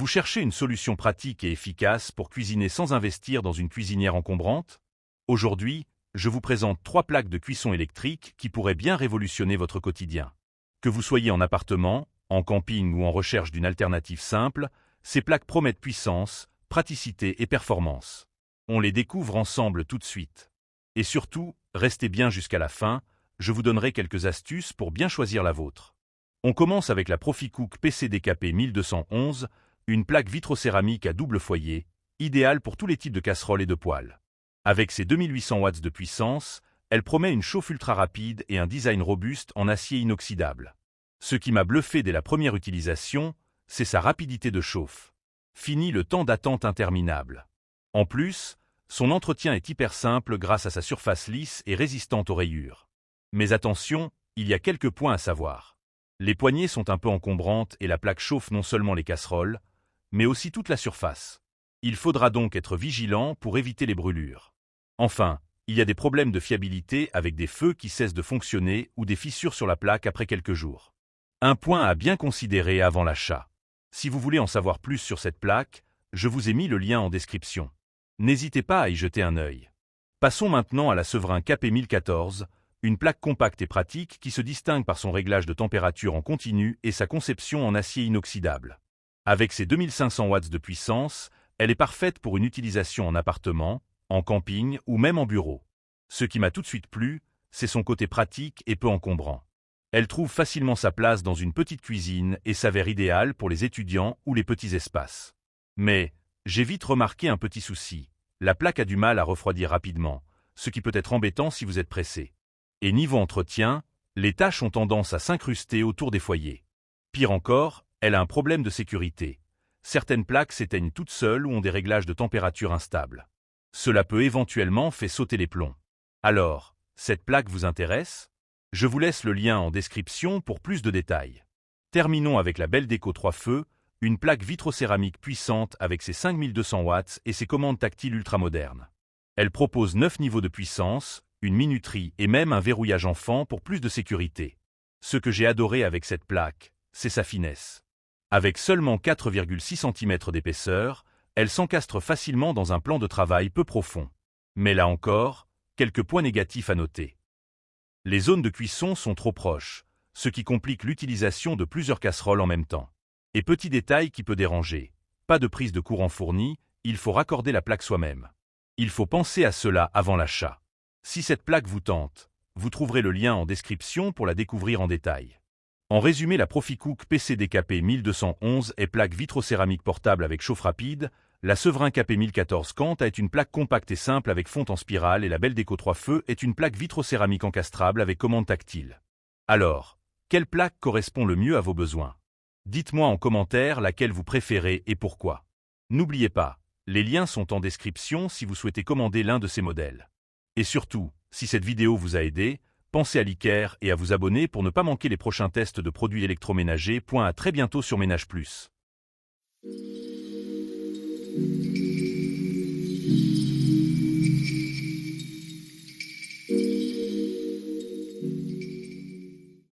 Vous cherchez une solution pratique et efficace pour cuisiner sans investir dans une cuisinière encombrante? Aujourd'hui, je vous présente 3 plaques de cuisson électrique qui pourraient bien révolutionner votre quotidien. Que vous soyez en appartement, en camping ou en recherche d'une alternative simple, ces plaques promettent puissance, praticité et performance. On les découvre ensemble tout de suite. Et surtout, restez bien jusqu'à la fin, je vous donnerai quelques astuces pour bien choisir la vôtre. On commence avec la Proficook PC-DKP 1211, une plaque vitrocéramique à double foyer, idéale pour tous les types de casseroles et de poêles. Avec ses 2800 watts de puissance, elle promet une chauffe ultra rapide et un design robuste en acier inoxydable. Ce qui m'a bluffé dès la première utilisation, c'est sa rapidité de chauffe. Fini le temps d'attente interminable. En plus, son entretien est hyper simple grâce à sa surface lisse et résistante aux rayures. Mais attention, il y a quelques points à savoir. Les poignées sont un peu encombrantes et la plaque chauffe non seulement les casseroles, mais aussi toute la surface. Il faudra donc être vigilant pour éviter les brûlures. Enfin, il y a des problèmes de fiabilité avec des feux qui cessent de fonctionner ou des fissures sur la plaque après quelques jours. Un point à bien considérer avant l'achat. Si vous voulez en savoir plus sur cette plaque, je vous ai mis le lien en description. N'hésitez pas à y jeter un œil. Passons maintenant à la Sevrin KP1014, une plaque compacte et pratique qui se distingue par son réglage de température en continu et sa conception en acier inoxydable. Avec ses 2500 watts de puissance, elle est parfaite pour une utilisation en appartement, en camping ou même en bureau. Ce qui m'a tout de suite plu, c'est son côté pratique et peu encombrant. Elle trouve facilement sa place dans une petite cuisine et s'avère idéale pour les étudiants ou les petits espaces. Mais, j'ai vite remarqué un petit souci. La plaque a du mal à refroidir rapidement, ce qui peut être embêtant si vous êtes pressé. Et niveau entretien, les taches ont tendance à s'incruster autour des foyers. Pire encore, elle a un problème de sécurité. Certaines plaques s'éteignent toutes seules ou ont des réglages de température instables. Cela peut éventuellement faire sauter les plombs. Alors, cette plaque vous intéresse? Je vous laisse le lien en description pour plus de détails. Terminons avec la Beldeco 3 feux, une plaque vitrocéramique puissante avec ses 5200 watts et ses commandes tactiles ultramodernes. Elle propose 9 niveaux de puissance, une minuterie et même un verrouillage enfant pour plus de sécurité. Ce que j'ai adoré avec cette plaque, c'est sa finesse. Avec seulement 4,6 cm d'épaisseur, elle s'encastre facilement dans un plan de travail peu profond. Mais là encore, quelques points négatifs à noter. Les zones de cuisson sont trop proches, ce qui complique l'utilisation de plusieurs casseroles en même temps. Et petit détail qui peut déranger, pas de prise de courant fournie, il faut raccorder la plaque soi-même. Il faut penser à cela avant l'achat. Si cette plaque vous tente, vous trouverez le lien en description pour la découvrir en détail. En résumé, la Proficook PC-DKP 1211 est plaque vitrocéramique portable avec chauffe rapide, la Sevrin KP1014 Quant est une plaque compacte et simple avec fonte en spirale et la Beldeco 3 feux est une plaque vitrocéramique encastrable avec commande tactile. Alors, quelle plaque correspond le mieux à vos besoins? Dites-moi en commentaire laquelle vous préférez et pourquoi. N'oubliez pas, les liens sont en description si vous souhaitez commander l'un de ces modèles. Et surtout, si cette vidéo vous a aidé, pensez à liker et à vous abonner pour ne pas manquer les prochains tests de produits électroménagers. À très bientôt sur Ménage Plus.